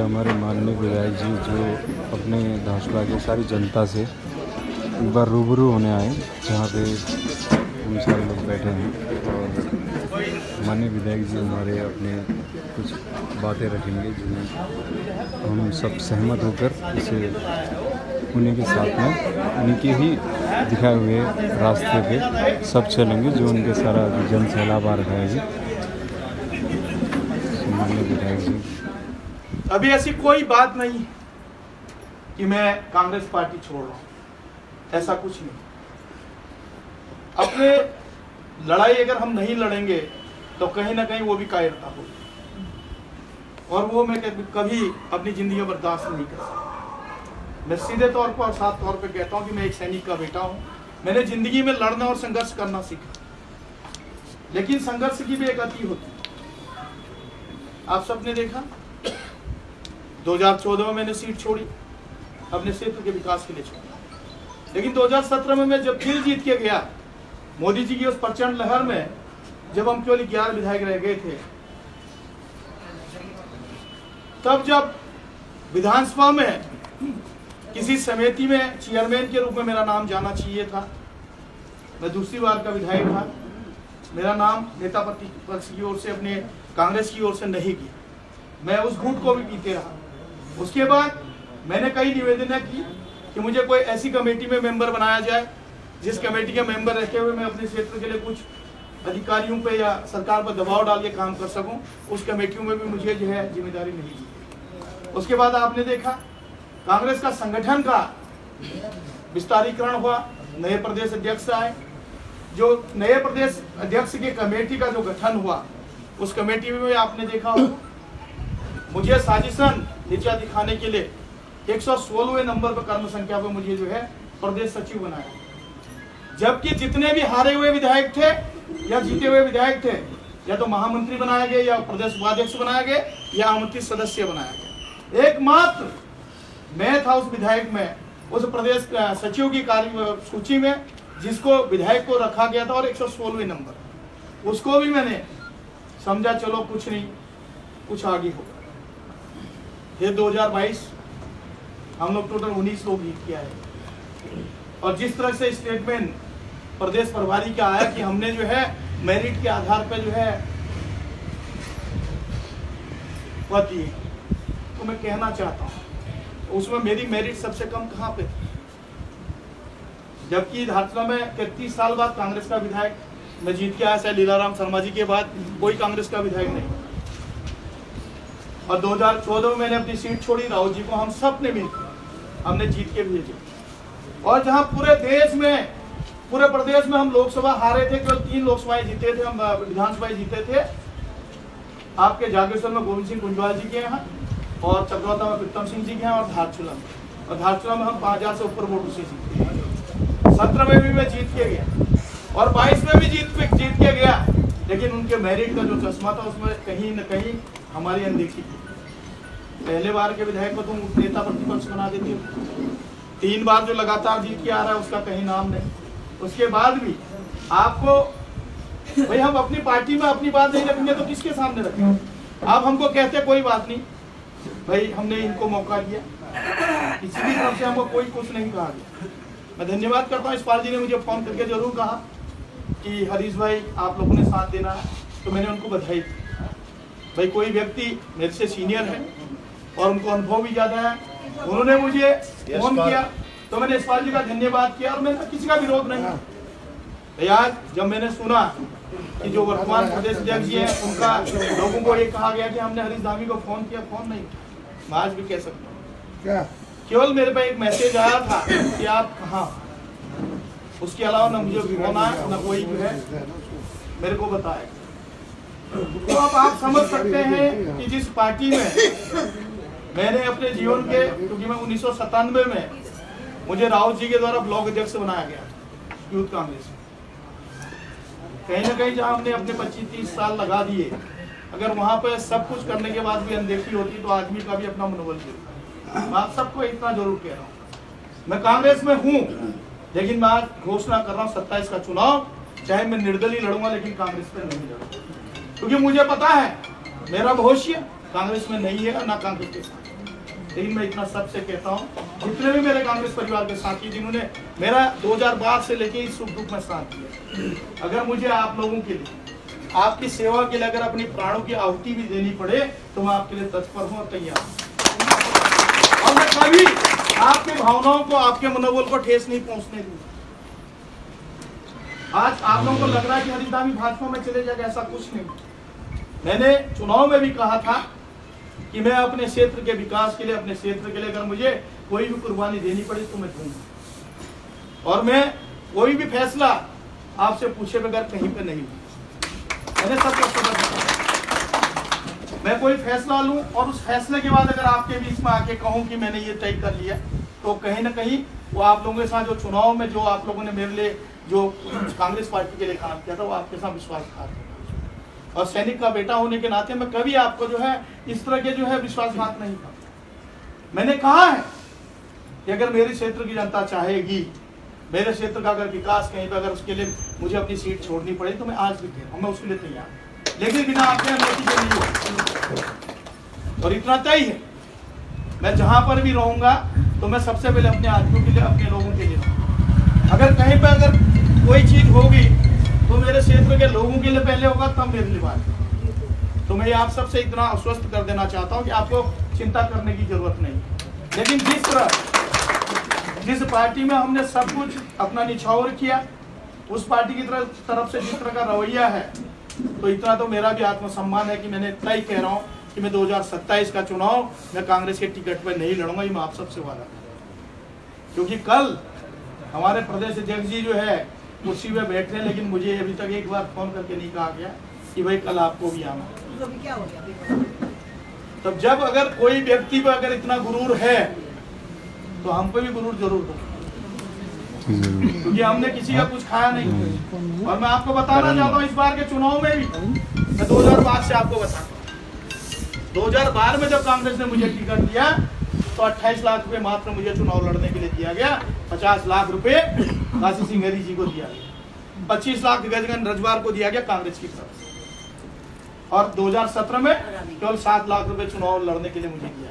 हमारे माननीय विधायक जी जो अपने धारचूला की सारी जनता से एक बार रूबरू होने आए, जहाँ पे हम सारे लोग बैठे हैं और माननीय विधायक जी हमारे अपने कुछ बातें रखेंगे जिन्हें हम सब सहमत होकर इसे उन्हीं के साथ में उनके ही दिखाए हुए रास्ते पे सब चलेंगे, जो उनके सारा जन सैलाब आ रखा है जी। माननीय विधायक जी, अभी ऐसी कोई बात नहीं कि मैं कांग्रेस पार्टी छोड़ रहा हूं, ऐसा कुछ नहीं। अपने लड़ाई अगर हम नहीं लड़ेंगे तो कहीं ना कहीं वो भी कायरता होगी, और वो मैं कभी अपनी जिंदगी में बर्दाश्त नहीं कर सकता। मैं सीधे तौर पर और साफ तौर पे कहता हूं कि मैं एक सैनिक का बेटा हूं। मैंने जिंदगी में लड़ना और संघर्ष करना सीखा, लेकिन संघर्ष की भी एक गति होती है। आप सबने देखा 2014 में मैंने सीट छोड़ी, अपने क्षेत्र के विकास के लिए छोड़ी, लेकिन 2017 में मैं जब फिर जीत के गया, मोदी जी की उस प्रचंड लहर में जब हम केवल 11 विधायक रह गए थे, तब जब विधानसभा में किसी समिति में चेयरमैन के रूप में मेरा नाम जाना चाहिए था, मैं दूसरी बार का विधायक था, मेरा नाम नेता प्रतिपक्ष की ओर से, अपने कांग्रेस की ओर से नहीं किया। मैं उस घूंट को भी पीते रहा। उसके बाद मैंने कई निवेदन की कि मुझे कोई ऐसी कमेटी में मेंबर बनाया जाए जिस कमेटी के मेंबर रहते हुए मैं अपने क्षेत्र के लिए कुछ अधिकारियों पे या सरकार पर दबाव डाल के काम कर सकूं। उस कमेटियों में भी मुझे जो है जिम्मेदारी नहीं दी। उसके बाद आपने देखा कांग्रेस का संगठन का विस्तारीकरण हुआ, नए प्रदेश अध्यक्ष आए। जो नए प्रदेश अध्यक्ष की कमेटी का जो गठन हुआ, उस कमेटी में आपने देखा होगा मुझे साजिशन नीचा दिखाने के लिए 116वें नंबर पर कर्म संख्या पर मुझे जो है प्रदेश सचिव बनाया, जबकि जितने भी हारे हुए विधायक थे या जीते हुए विधायक थे, या तो महामंत्री बनाया गया, या प्रदेश उपाध्यक्ष बनाया गया, या आमंत्रित सदस्य बनाया गया। एकमात्र मैं था उस विधायक में, उस प्रदेश सचिव की कार्य सूची में, जिसको विधायक को रखा गया था, और 116वें नंबर। उसको भी मैंने समझा चलो कुछ नहीं, कुछ आगे होगा। ये 2022 हम लोग टोटल 19 लोग जीत के आए, और जिस तरह से स्टेटमेंट प्रदेश प्रभारी का आया कि हमने जो है मेरिट के आधार पर जो है पद दिए, तो मैं कहना चाहता हूँ उसमें मेरी मेरिट सबसे कम कहाँ पे थी, जबकि धारचूला में 33 साल बाद कांग्रेस का विधायक मैं जीत के आया, शायद लीलाराम शर्मा जी के बाद कोई कांग्रेस का विधायक नहीं। और 2014 में मैंने अपनी सीट छोड़ी, राहुल जी को हम सब ने मिलकर हमने जीत के भेजे। और जहां पूरे देश में, पूरे प्रदेश में हम लोकसभा हारे थे, केवल 3 लोकसभाएं जीते थे, हम विधानसभाएं जीते थे। आपके जागेश्वर में गोविंद सिंह कुंजवाल जी के यहाँ, और चक्रवाता में प्रीतम सिंह जी के यहाँ, और धारचूला में हम 5000 से ऊपर वोटों से जीते। 17 में भी मैं जीत के गया, और 22 में भी जीत के गया, लेकिन उनके मेरिट का जो चश्मा था उसमें कहीं न कहीं हमारी अनदेखी थी। पहले बार के विधायक को तुम नेता प्रतिपक्ष बना देते हो, 3 बार जो लगातार जीत के आ रहा है उसका कहीं नाम नहीं। उसके बाद भी आपको भाई, हम अपनी पार्टी में अपनी बात नहीं रखेंगे तो किसके सामने रखेंगे? आप हमको कहते कोई बात नहीं भाई, हमने इनको मौका दिया, किसी भी तरफ से हमको कोई कुछ नहीं कहा गया। मैं धन्यवाद करता हूँ, इस्पाल जी ने मुझे फोन करके जरूर कहा कि हरीश भाई आप लोगों ने साथ देना है, तो मैंने उनको बधाई दी। भाई कोई व्यक्ति मेरे से सीनियर है और उनको अनुभव भी ज़्यादा है, उन्होंने मुझे फोन किया तो मैंने इस्पाल जी का धन्यवाद किया, और मैंने किसी का विरोध नहीं। भाई आज जब मैंने सुना कि जो वर्तमान प्रदेश अध्यक्ष जी हैं उनका लोगों को ये कहा गया कि हमने हरीश धामी को फोन किया, फोन नहीं, मैं आज भी कह सकता हूँ, केवल मेरे पे एक मैसेज आया था कि आप कहाँ, उसके अलावा ना मुझे फोन आया ना कोई भी है मेरे को बताया। तो अब आप समझ सकते हैं कि जिस पार्टी में मैंने अपने जीवन के, क्योंकि मैं 1997 में मुझे राउत जी के द्वारा ब्लॉक अध्यक्ष बनाया गया यूथ कांग्रेस में, कहीं ना कहीं जहाँ हमने अपने 25-30 साल लगा दिए, अगर वहाँ पे सब कुछ करने के बाद भी अनदेखी होती तो आदमी का भी अपना मनोबल गिरता। मैं आप सबको इतना जरूर कह रहा हूँ, मैं कांग्रेस में हूँ, लेकिन मैं आज घोषणा कर रहा हूँ 27 का चुनाव चाहे मैं निर्दलीय लड़ूंगा, लेकिन कांग्रेस में नहीं लड़ूंगा, क्योंकि मुझे पता है मेरा भविष्य कांग्रेस में नहीं है, ना कांग्रेस के साथ। लेकिन मैं इतना सबसे कहता हूँ, जितने भी मेरे कांग्रेस परिवार के साथी जिन्होंने मेरा 2012 से लेके इस सुख दुख में साथ दिया, अगर मुझे आप लोगों के लिए, आपकी सेवा के लिए अगर अपनी प्राणों की आहुति भी देनी पड़े तो मैं आपके लिए तत्पर हूँ और तैयार हूँ। और मैं कभी आपकी भावनाओं को, आपके मनोबल को ठेस नहीं पहुंचने दूंगा। आज आप लोगों को लग रहा है कि हरीश धामी भाजपा में चले जाएगा, ऐसा कुछ नहीं। मैंने चुनाव में भी कहा था कि मैं अपने क्षेत्र के विकास के लिए, अपने क्षेत्र के लिए अगर मुझे कोई भी कुर्बानी देनी पड़ी तो मैं दूंगा, और मैं कोई भी फैसला आपसे पूछे बगैर कहीं पे नहीं लूं। मैंने सबको समझ दिया, मैं कोई फैसला लूं और उस फैसले के बाद अगर आपके बीच में आके कहूं कि मैंने ये तय कर लिया, तो कहीं ना कहीं वो आप लोगों के साथ जो चुनाव में जो आप लोगों ने मेरे लिए जो कांग्रेस पार्टी के लिए काम किया था, वो आपके साथ विश्वासघात था। और सैनिक का बेटा होने के नाते मैं कभी आपको जो है इस तरह के जो है विश्वासघात नहीं था। मैंने कहा है कि अगर मेरे क्षेत्र की जनता चाहेगी, मेरे क्षेत्र का अगर विकास कहीं पर, अगर उसके लिए मुझे अपनी सीट छोड़नी पड़े तो मैं आज भी कह रहा हूं, मैं उसके लिए तैयार हूं, लेकिन बिना आपके अनुमति के नहीं होगा। और इतना तय है, मैं जहां पर भी रहूंगा तो मैं सबसे पहले अपने आदमियों के लिए, अपने लोगों के लिए रहूंगा। अगर कहीं पर अगर कोई चीज होगी तो मेरे क्षेत्र के लोगों के लिए पहले होगा, तब मेरे लिए बात। तो मैं आप सबसे इतना आश्वस्त कर देना चाहता हूं कि आपको चिंता करने की जरूरत नहीं। लेकिन जिस पार्टी में हमने सब कुछ अपना निछावर किया, उस पार्टी की तरफ से जिस तरह का रवैया है, तो इतना तो मेरा भी आत्मसम्मान है कि मैंने तय कह रहा हूँ कि मैं 2027 का चुनाव मैं कांग्रेस के टिकट पर नहीं लड़ूंगा। ये मैं आप सबसे वादा कर रहा हूं। क्योंकि कल हमारे प्रदेश अध्यक्ष जी जो है कुर्सी में बैठ रहे हैं, लेकिन मुझे अभी तक एक बार फोन करके नहीं कहा गया कि भाई कल आपको भी आना। तब जब अगर कोई व्यक्ति पर अगर इतना गुरूर है तो हमको भी गुरूर जरूर हो, क्योंकि हमने किसी का कुछ खाया नहीं। और मैं आपको बताना चाहता हूँ, इस बार के चुनाव में भी मैं 2005 से आपको बताता हूँ, 2012 में जब कांग्रेस ने मुझे टिकट दिया तो 28 लाख रुपए मात्र मुझे चुनाव लड़ने के लिए दिया गया। 50 लाख रुपए काशी सिंह हरी जी को दिया गया, 25 लाख गजगन रजवार को दिया गया कांग्रेस की तरफ से, और 2017 में केवल 7 लाख रुपए चुनाव लड़ने के लिए मुझे दिया गया।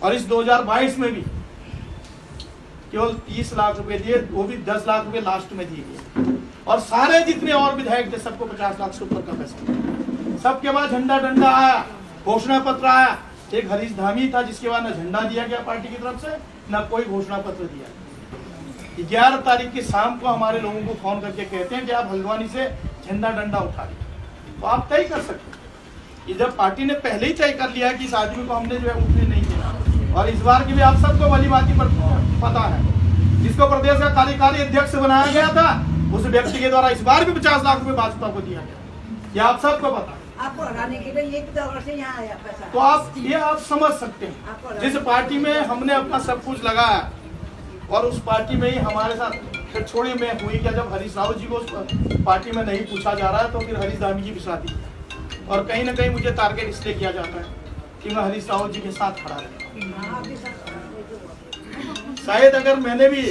और इस 2022 में भी केवल 30 लाख रुपए दिए, वो भी 10 लाख रुपए लास्ट में दिए गए। और सारे जितने और विधायक थे सबको 50 लाख से ऊपर का पैसा। सबके बाद झंडा डंडा आया, घोषणा पत्र आया। एक हरीश धामी था जिसके बाद न झंडा दिया गया पार्टी की तरफ से, न कोई घोषणा पत्र दिया। 11 तारीख की शाम को हमारे लोगों को फोन करके कहते हैं कि आप हल्द्वानी से झंडा डंडा उठा लें। तो आप तय कर सकते हैं कि जब पार्टी ने पहले ही तय कर लिया कि इस आदमी को हमने जो है उठने नहीं देना। और इस बार की भी आप सबको भली भांति पर पता है, जिसको प्रदेश का कार्यकारी अध्यक्ष बनाया गया था उस व्यक्ति के द्वारा इस बार भी 50 लाख रुपए भाजपा को दिया गया। ये आप सबको पता है। आपको हराने के लिए एक दौर से यहाँ आया पैसा। तो आप समझ सकते हैं, जिस पार्टी में हमने अपना सब कुछ लगाया और उस पार्टी में ही हमारे साथ फिर छोड़ी में हुई क्या, जब हरीश रावत जी को उस पार्टी में नहीं पूछा जा रहा है तो फिर हरीश धामी जी भी शादी। और कहीं ना कहीं मुझे टारगेट इसलिए किया जाता है कि मैं हरीश रावत जी के साथ खड़ा रहूं। शायद अगर मैंने भी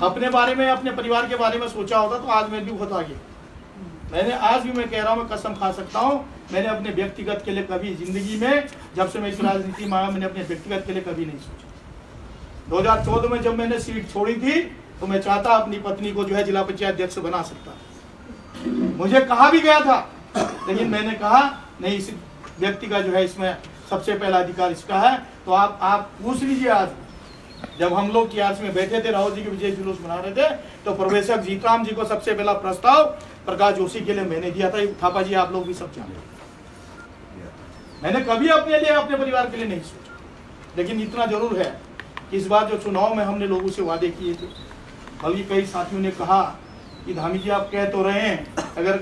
अपने बारे में, अपने परिवार के बारे में सोचा होता तो आज मैं भी बहुत आगे। मैंने आज भी, मैं कह रहा हूँ, मैं कसम खा सकता हूँ, मैंने अपने व्यक्तिगत के लिए कभी जिंदगी में, जब से मैं इस राजनीति में आया, मैंने अपने व्यक्तिगत के लिए कभी नहीं सोचा। 2014 में जब मैंने सीट छोड़ी थी तो मैं चाहता अपनी पत्नी को जो है जिला पंचायत अध्यक्ष बना सकता। मुझे कहा भी गया था, लेकिन मैंने कहा नहीं, इस व्यक्ति का जो है इसमें सबसे पहला अधिकार इसका है। तो आप पूछ लीजिए, आज जब हम लोग टीआरसी में बैठे थे, राहुल जी के विजय जुलूस बना रहे थे, तो प्रोफेसर जीतराम जी को सबसे पहला प्रस्ताव प्रकाश जोशी के लिए मैंने दिया था। थापा जी आप लोग भी सब जानते हैं। मैंने कभी अपने लिए, अपने परिवार के लिए नहीं सोचा। लेकिन इतना जरूर है कि इस बार जो चुनाव में हमने लोगों से वादे किए थे, बल्कि कई साथियों ने कहा कि धामी जी आप कह तो रहे हैं अगर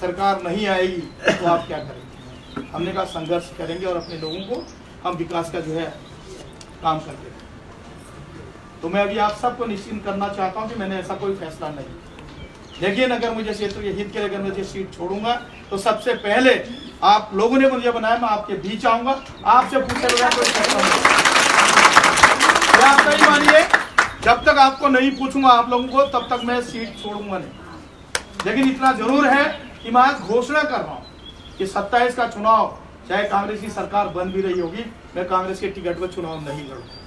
सरकार नहीं आएगी तो आप क्या करेंगे। हमने कहा संघर्ष करेंगे और अपने लोगों को हम विकास का जो है काम करते हैं। तो मैं अभी आप सबको निश्चिंत करना चाहता हूं कि मैंने ऐसा कोई फैसला नहीं। लेकिन अगर मुझे क्षेत्र के हित के लिए अगर मुझे सीट छोड़ूंगा तो सबसे पहले आप लोगों ने मुझे बनाया, मैं आपके बीच आऊंगा, आपसे पूछे बगैर कोई फैसला नहीं। आप नहीं मानिए, जब तक आपको नहीं पूछूंगा आप लोगों को, तब तक मैं सीट छोड़ूंगा नहीं। लेकिन इतना जरूर है कि मैं आज घोषणा कर रहा हूं कि 27 का चुनाव चाहे कांग्रेस की सरकार बन भी रही होगी, मैं कांग्रेस के टिकट पर चुनाव नहीं लड़ूंगा।